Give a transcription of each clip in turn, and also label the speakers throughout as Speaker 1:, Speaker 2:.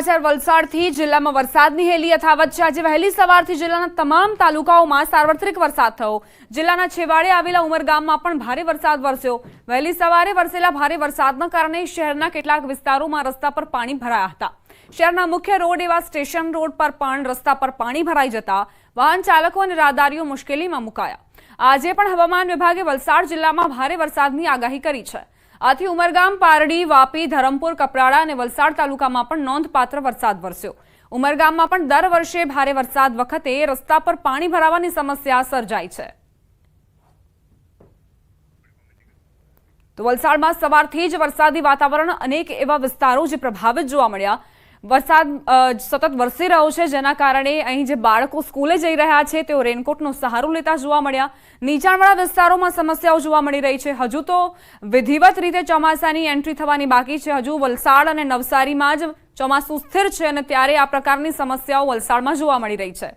Speaker 1: સમાચાર વલસાડથી જિલ્લામાં વરસાદની હેલી યથાવત છે। આજે વહેલી સવારથી જિલ્લાના તમામ તાલુકાઓમાં સાર્વત્રિક વરસાદ થયો। જિલ્લાના છેવાડે આવેલા ઉમરગામમાં પણ ભારે વરસાદ વરસ્યો। વહેલી સવારે વરસેલા ભારે વરસાદના કારણે શહેરના કેટલાક વિસ્તારોમાં રસ્તા પર પાણી ભરાયા હતા। શહેરના મુખ્ય રોડ એવા સ્ટેશન રોડ પર પણ રસ્તા પર પાણી ભરાઈ જતા વાહન ચાલકો અને રાહદારીઓ મુશ્કેલીમાં મુકાયા। આજે પણ હવામાન વિભાગે વલસાડ જિલ્લામાં ભારે વરસાદની આગાહી કરી છે। આથી ઉમરગામ, પારડી, વાપી, ધરમપુર, કપરાડા અને વલસાડ તાલુકામાં પણ નોંધપાત્ર વરસાદ વરસ્યો। ઉમરગામમાં પણ દર વર્ષે ભારે વરસાદ વખતે રસ્તા પર પાણી ભરાવાની સમસ્યા સર્જાય છે। તો વલસાડમાં સવારથી જ વરસાદી વાતાવરણ અનેક એવા વિસ્તારો જે પ્રભાવિત જોવા મળ્યા। વરસાદ સતત વરસી રહ્યો છે, જેના કારણે અહીં જે બાળકો સ્કૂલે જઈ રહ્યા છે તેઓ રેનકોટનો સહારો લેતા જોવા મળ્યા। નીચાણવાળા વિસ્તારોમાં સમસ્યાઓ જોવા મળી રહી છે। હજુ તો વિધિવત રીતે ચોમાસાની એન્ટ્રી થવાની બાકી છે। હજુ વલસાડ અને નવસારીમાં જ ચોમાસું સ્થિર છે અને ત્યારે આ પ્રકારની સમસ્યાઓ વલસાડમાં જોવા મળી રહી છે।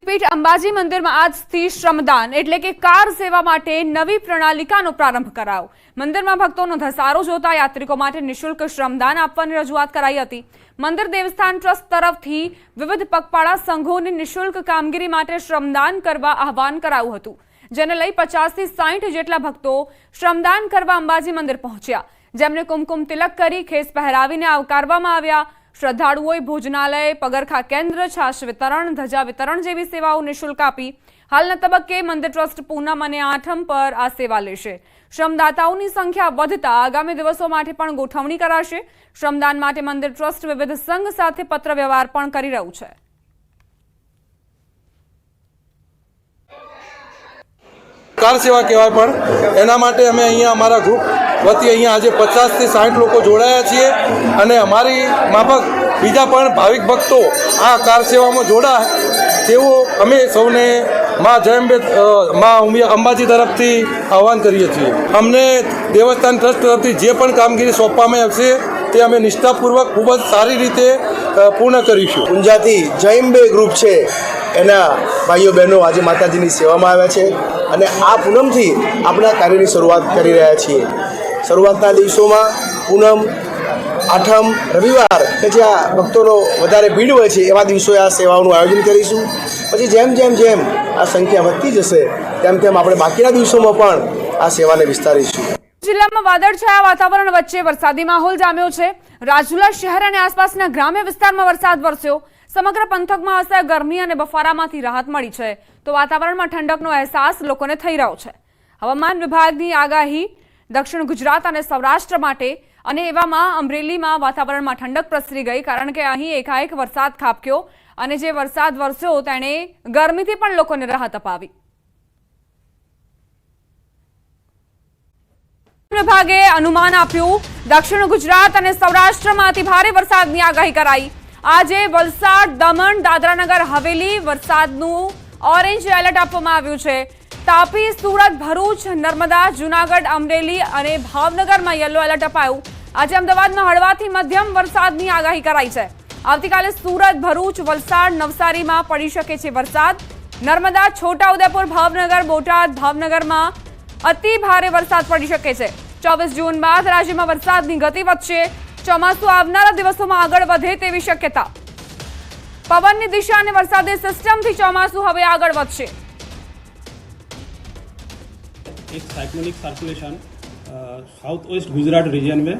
Speaker 1: પીઠ અંબાજી મંદિરમાં આજથી શ્રમદાન એટલે કે કાર સેવા માટે નવી પ્રણાલિકાનો પ્રારંભ કરાયો। મંદિરમાં ભક્તોનો ધસારો જોતા યાત્રિકો માટે નિઃશુલ્ક શ્રમદાન આપવાની રજૂઆત કરાઈ હતી। મંદિર દેવસ્થાન ટ્રસ્ટ તરફથી વિવિધ પગપાળા સંઘોને નિઃશુલ્ક કામગીરી માટે શ્રમદાન કરવા આહવાન કરાયું હતું, જેને લઈ 50 થી 60 જેટલા ભક્તો શ્રમદાન કરવા અંબાજી મંદિર પહોંચ્યા, જેમને કુમકુમ તિલક કરી ખેસ પહેરાવીને આવકારવામાં આવ્યા। શ્રદ્ધાળુઓએ ભોજનાલય, પગરખા કેન્દ્ર, છાશ વિતરણ, ધજા વિતરણ જેવી સેવાઓ નિઃશુલ્ક આપી। હાલના તબક્કે મંદિર ટ્રસ્ટ પૂનમ અને આઠમ પર આ સેવા લેશે। શ્રમદાતાઓની સંખ્યા વધતા આગામી દિવસો માટે પણ ગોઠવણી કરાશે। શ્રમદાન માટે મંદિર ટ્રસ્ટ વિવિધ સંઘ સાથે પત્ર વ્યવહાર પણ કરી રહ્યું છે।
Speaker 2: કાર સેવા કહેવાય પણ એના માટે અમે અહીંયા અમારા ગ્રુપ વતી અહીંયા આજે 50 થી 60 લોકો જોડાયા છીએ અને અમારી માફક બીજા પણ ભાવિક ભક્તો આ કાર સેવામાં જોડાય તેવો અમે સૌને માં જય અંબે અંબાજી તરફથી આહવાન કરીએ છીએ। અમને દેવસ્થાન ટ્રસ્ટ તરફથી જે પણ કામગીરી સોંપવામાં આવશે તે અમે નિષ્ઠાપૂર્વક ખૂબ જ સારી રીતે પૂર્ણ કરીશું।
Speaker 3: ઊંઝાથી જય અંબે ગ્રુપ છે એના ભાઈઓ બહેનો આજે માતાજીની સેવામાં આવ્યા છે અને આ પૂનમથી આપણા કાર્યની શરૂઆત કરી રહ્યા છીએ। શરૂઆતના દિવસોમાં પૂનમ, આઠમ, રવિવાર કે જ્યાં ભક્તોનો વધારે ભીડ હોય છે એવા દિવસોએ આ સેવાઓનું આયોજન કરીશું। પછી જેમ જેમ આ સંખ્યા વધતી જશે તેમ આપણે બાકીના દિવસોમાં પણ આ સેવાને વિસ્તારીશું।
Speaker 1: જિલ્લામાં વાદળછાયા વાતાવરણ વચ્ચે વરસાદી માહોલ જામ્યો છે। રાજુલા શહેર અને આસપાસના ગ્રામ્ય વિસ્તારમાં વરસાદ વરસ્યો। સમગ્ર પંથકમાં અસહ્ય ગરમી અને બફારામાંથી રાહત મળી છે, તો વાતાવરણમાં ઠંડકનો અહેસાસ લોકોને થઈ રહ્યો છે। હવામાન વિભાગની આગાહી દક્ષિણ ગુજરાત અને સૌરાષ્ટ્ર માટે, અને એવામાં અમરેલીમાં વાતાવરણમાં ઠંડક પ્રસરી ગઈ, કારણ કે અહીં એકાએક વરસાદ ખાબક્યો અને જે વરસાદ વરસ્યો તેણે ગરમીથી પણ લોકોને રાહત અપાવી। વિભાગે અનુમાન આપ્યું, દક્ષિણ ગુજરાત અને સૌરાષ્ટ્રમાં અતિ ભારે વરસાદની આગાહી કરાઈ। આજે વલસાડ, દમણ, દાદરાનગર હવેલી વરસાદનું ઓરેન્જ એલર્ટ આપવામાં આવ્યું છે। તાપી, સુરત, ભરૂચ, નર્મદા, જૂનાગઢ, અમરેલી અને ભાવનગરમાં યલો એલર્ટ અપાયું। આજે અમદાવાદમાં હળવાથી મધ્યમ વરસાદની આગાહી કરાઈ છે। આવતીકાલે સુરત, ભરૂચ, વલસાડ, નવસારીમાં પડી શકે છે વરસાદ। નર્મદા, છોટાઉદેપુર, ભાવનગર, બોટાદ, ભાવનગરમાં અતિ ભારે વરસાદ પડી શકે છે। 24 જૂન બાદ રાજ્યમાં વરસાદની ગતિ વધશે। ચોમાસું આવનારા દિવસોમાં આગળ વધે તેવી શક્યતા। પવનની દિશા અને વરસાદી સિસ્ટમથી ચોમાસું હવે આગળ વધશે।
Speaker 4: एक cyclonic circulation south west Gujarat region में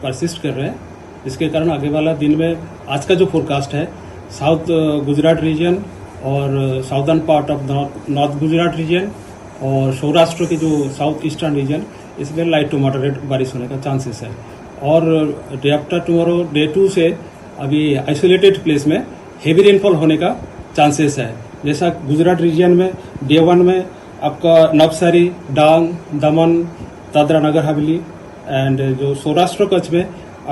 Speaker 4: परसिस्ट कर रहे हैं, जिसके कारण आगे वाला दिन में आज का जो फोरकास्ट है साउथ गुजरात रीजन और southern part of north Gujarat region और सौराष्ट्र के जो साउथ ईस्टर्न रीजन, इसमें लाइट टू मॉडरेट बारिश होने का चांसेस है। और डे आफ्टर टुमारो डे 2 से अभी आइसोलेटेड प्लेस में हेवी रेनफॉल होने का चांसेस है। जैसा गुजरात रीजन में डे 1 में आपका नवसारी, डांग, दमन, दादरा नगर हवेली एंड जो सौराष्ट्र कच्छ में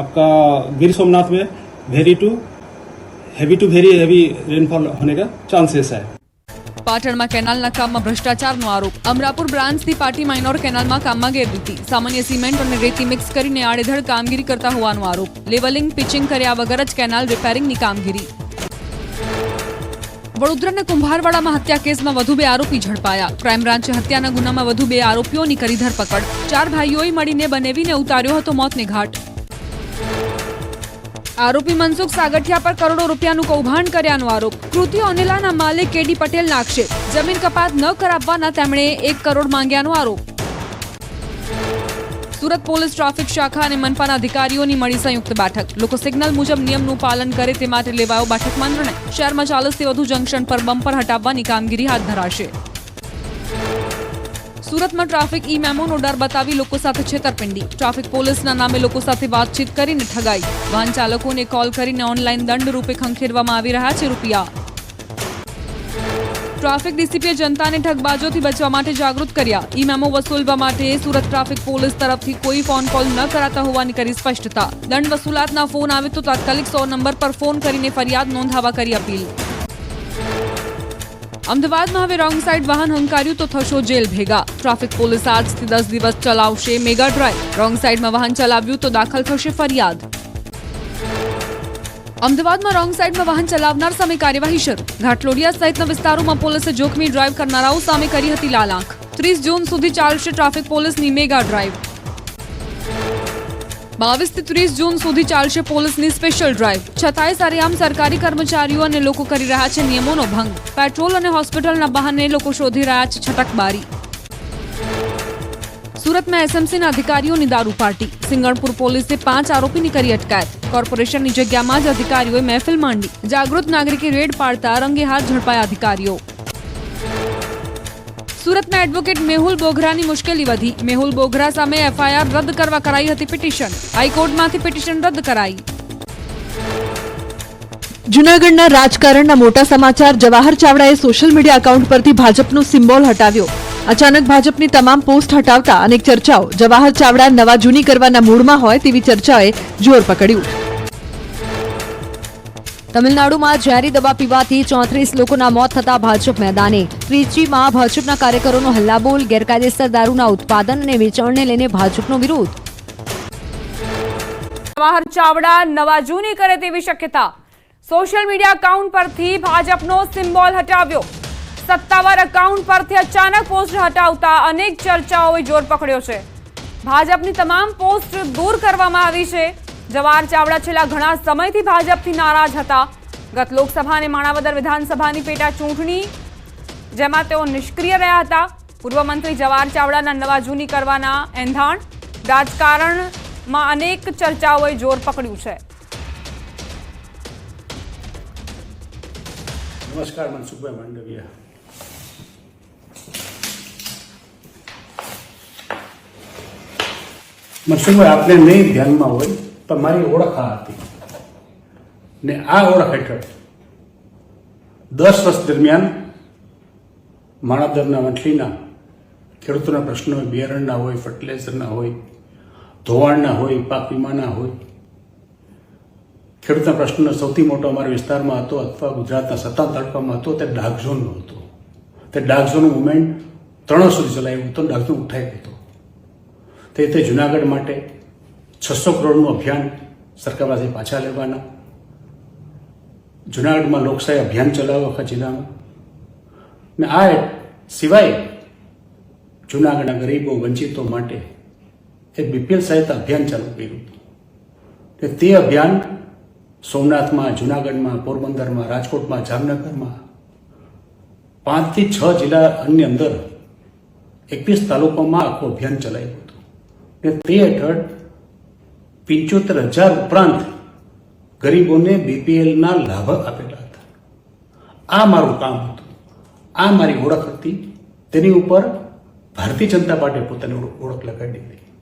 Speaker 4: आपका गिर सोमनाथ में very to very heavy rainfall होने का चांसेस है।
Speaker 1: પાટણમાં કેનાલના કામમાં ભ્રષ્ટાચારનો આરોપ। અમરાપુર બ્રાન્ચથી પાટી માઇનોર કેનાલમાં કામમાં ગેરરીતિ, સામાન્ય સિમેન્ટ અને રેતી મિક્સ કરીને આડેધડ કામગીરી કરતા હોવાનો આરોપ। લેવલિંગ, પિચિંગ કર્યા વગર જ કેનાલ રિપેરિંગની કામગીરી। વડોદરાના કુંભારવાડામાં હત્યા કેસમાં વધુ 2 આરોપી ઝડપાયા। ક્રાઇમ બ્રાન્ચે હત્યાના ગુનામાં વધુ 2 આરોપીઓની કરી ધરપકડ। 4 ભાઈઓએ મળીને બનેવીને ઉતાર્યો હતો મોતને ઘાટ। આરોપી મનસુખ સાગઠિયા પર કરોડો રૂપિયાનું કૌભાંડ કર્યાનો આરોપ. કૃતિ ઓનેલાના માલિક કેડી પટેલના આક્ષેપ. જમીન કપાત ન કરાવવાના તેમણે 1 કરોડ માંગ્યાનો આરોપ. સુરત પોલીસ ટ્રાફિક શાખા અને મનપાના અધિકારીઓની મળી સંયુક્ત બેઠક. લોકો સિગ્નલ મુજબ નિયમનું પાલન કરે તે માટે લેવાયો બેઠકમાં નિર્ણય. શહેરમાં 40થી વધુ જંકશન પર બમ્પર હટાવવાની કામગીરી હાથ ધરાશે. સુરતમાં ટ્રાફિક ઈ મેમોનો ડર બતાવી લોકો સાથે છેતરપિંડી. ટ્રાફિક પોલીસના નામે લોકો સાથે વાતચીત કરીને ઠગાઈ. વાહન ચાલકોને કોલ કરીને ઓનલાઈન દંડ રૂપે ખંખેરવામાં આવી રહ્યા છે રૂપિયા. ટ્રાફિક ડીસીપીએ જનતાને ઠગબાજોથી બચવા માટે જાગૃત કર્યા. ઈ મેમો વસૂલવા માટે સુરત ટ્રાફિક પોલીસ તરફથી કોઈ ફોન કોલ ન કરાતા હોવાની કરી સ્પષ્ટતા. દંડ વસૂલાતના ફોન આવે તો તાત્કાલિક 100 નંબર પર ફોન કરીને ફરિયાદ નોંધાવવા કરી અપીલ. અમદાવાદમાં હવે રોંગ સાઈડ વાહન હંકાર્યું તો થશો જેલ ભેગા. ટ્રાફિક પોલીસ આજથી 10 દિવસ ચલાવશે મેગા ડ્રાઈવ. રોંગ સાઈડમાં વાહન ચલાવ્યું તો દાખલ થશે ફરિયાદ. અમદાવાદમાં રોંગ સાઈડમાં વાહન ચલાવનાર સામે કાર્યવાહી શરૂ. ઘાટલોડિયા સહિતના વિસ્તારોમાં પોલીસે જોખમી ડ્રાઈવ કરનારાઓ સામે કરી હતી લાલાંક. 30 જૂન સુધી ચાલશે ટ્રાફિક પોલીસની મેગા ડ્રાઈવ. 22 થી 30 જૂન સુધી ચાલશે પોલીસની સ્પેશિયલ ડ્રાઈવ. છતાંય સરેઆમ સરકારી કર્મચારીઓ અને લોકો કરી રહ્યા છે નિયમોનો ભંગ. પેટ્રોલ અને હોસ્પિટલના બહાને લોકો શોધી રહ્યા છે છટકબારી. સુરતમાં એસએમસીના અધિકારીઓની દારૂ પાર્ટી. સિંગણપુર પોલીસે 5 આરોપીની કરી અટકાયત. કોર્પોરેશનની જગ્યામાં જ અધિકારીઓએ મહેફિલ માંડી. જાગૃત નાગરિકે રેડ પાડતા રંગે હાથ ઝડપાયા અધિકારીઓ. સુરતમાં એડવોકેટ મેહુલ બોગરાની મુશ્કેલી વધી. મેહુલ બોગરા સામે એફઆઈઆર રદ કરવા કરાઈ હતી પિટિશન. હાઈકોર્ટમાંથી પિટિશન રદ કરાઈ.
Speaker 5: જૂનાગઢના રાજકારણના મોટા સમાચાર. જવાહર ચાવડાએ સોશિયલ મીડિયા એકાઉન્ટ પરથી ભાજપનો સિમ્બોલ હટાવ્યો. અચાનક ભાજપની તમામ પોસ્ટ હટાવતા અનેક ચર્ચાઓ. જવાહર ચાવડા નવા જૂની કરવાના મૂડમાં હોય તેવી ચર્ચાએ જોર પકડ્યું. તમિલનાડુમાં ઝેરી દવા પીવાથી 34 લોકોના મોત થતા ભાજપ મેદાને. ત્રિચીમાં ભાજપના કાર્યકરોનો હલ્લાબોલ. ગેરકાયદેસર દારૂના ઉત્પાદન અને વેચાણને લઈને ભાજપનો વિરોધ.
Speaker 1: જવાહર ચાવડા નવા જૂની કરે તેવી શક્યતા. સોશિયલ મીડિયા એકાઉન્ટ પરથી ભાજપનો સિમ્બોલ હટાવ્યો. સત્તાવાર એકાઉન્ટ પરથી અચાનક પોસ્ટ હટાવતા અનેક ચર્ચાઓએ જોર પકડ્યો છે. ભાજપની તમામ પોસ્ટ દૂર કરવામાં આવી છે. જવાહર ચાવડા છેલ્લા ઘણા સમયથી ભાજપથી નારાજ હતા. ગત લોકસભા અને માણાવદર વિધાનસભાની પેટા ચૂંટણી જેમાં તેઓ નિષ્ક્રિય રહ્યા હતા. પૂર્વ મંત્રી જવાહર ચાવડાના નવા જૂની કરવાના એંધાણ. રાજકારણમાં અનેક ચર્ચાઓએ જોર પકડ્યું છે.
Speaker 6: નમસ્કાર, મનસુખભાઈ માંડવિયા. મનસુખભાઈ, આપને નહીં ધ્યાનમાં હોય પણ મારી ઓળખ આ હતી ને આ ઓળખ હેઠળ 10 વર્ષ દરમિયાન માણાવદરના વંથલીના ખેડૂતોના પ્રશ્નો હોય, બિયારણના હોય, ફર્ટિલાઇઝરના હોય, ધોવાણના હોય, પાક વીમાના હોય, ખેડૂતના પ્રશ્નનો સૌથી મોટો અમારા વિસ્તારમાં હતો અથવા ગુજરાતના સત્તા તાલુકામાં હતો તે ડાર્ક ઝોનનો હતો. તે ડાર્ક ઝોનનું મુવમેન્ટ 3 વર્ષ સુધી ચલાવ્યું હતું. ડાર્ક ઝોન ઉઠાઈ હતો તે જુનાગઢ માટે 600 કરોડનું અભિયાન સરકાર પાસે પાછા લેવાના. જુનાગઢમાં લોકશાહી અભિયાન ચલાવ્યો આખા જિલ્લામાં. ને આ સિવાય જુનાગઢના ગરીબો વંચિતો માટે એક બીપીએલ સહાયતા અભિયાન ચાલુ કર્યું હતું. તે અભિયાન સોમનાથમાં, જુનાગઢમાં, પોરબંદરમાં, રાજકોટમાં, જામનગરમાં 5 થી 6 જિલ્લાની અંદર 21 તાલુકામાં આખું અભિયાન ચલાવ્યું હતું. ને તે હેઠળ 75,000 ઉપરાંત ગરીબોને બીપીએલના લાભ આપેલા હતા. આ મારું કામ હતું, આ મારી ઓળખ હતી. તેની ઉપર ભારતીય જનતા પાર્ટીએ પોતાની ઓળખ લગાડી દીધી.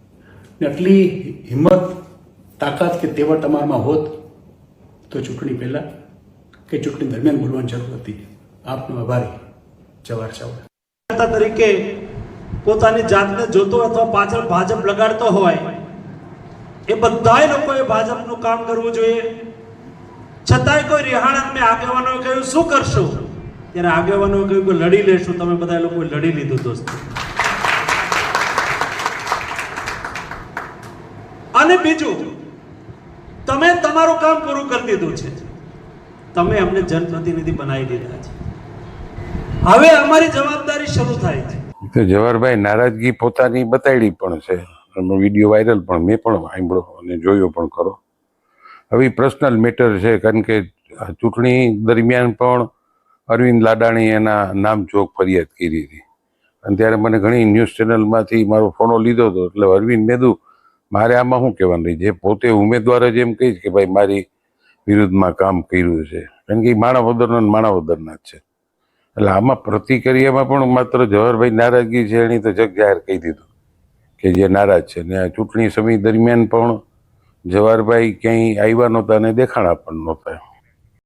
Speaker 6: ને આટલી હિંમત, તાકાત કે તેવડ તમારામાં હોત તો ચૂંટણી પહેલાં કે ચૂંટણી દરમિયાન બોલવાની જરૂર હતી. આપનો આભારી, જવાહર ચાવડા.
Speaker 7: તરીકે પોતાની જાતને જોતો અથવા પાછળ ભાજપ લગાડતો હોય એ બધાય લોકોએ ભાજપનું કામ કરવું જોઈએ. છતાંય કોઈ રિહાણા મેં આગેવાનોએ કહ્યું શું કરશું, ત્યારે આગેવાનોએ કહ્યું કે લડી લેશું. તમે બધા લોકોએ લડી લીધું દોસ્તો. અને બીજું, તમે તમારું કામ પૂરું કરી દીધું છે. તમે અમને જનપ્રતિનિધિ બનાવી દીધા છે. હવે અમારી જવાબદારી શરૂ થાય છે.
Speaker 8: તો જવાહરભાઈ નારાજગી પોતાની બતાડી પણ છે. વિડીયો વાયરલ પણ મેં પણ સાંભળ્યો અને જોયો પણ ખરો. હવે પર્સનલ મેટર છે, કારણ કે આ ચૂંટણી દરમિયાન પણ અરવિંદ લાડાણી એના નામ ચોક ફરિયાદ કરી હતી, અને ત્યારે મને ઘણી ન્યૂઝ ચેનલમાંથી મારો ફોનો લીધો હતો. એટલે અરવિંદ મેદુ મારે આમાં શું કહેવાનું રહી, જે પોતે ઉમેદવાર જ એમ કહીશ કે ભાઈ મારી વિરુદ્ધમાં કામ કર્યું છે, કારણ કે એ માણાવદરના જ છે. એટલે આમાં પ્રતિક્રિયામાં પણ માત્ર જવાહરભાઈ નારાજગી છે એની તો જગ જાહેર કહી દીધું કે જે નારાજ છે. ને આ ચૂંટણી સમય દરમિયાન પણ જવાહરભાઈ ક્યાંય આવ્યા નહોતા અને દેખાણા પણ નહોતા.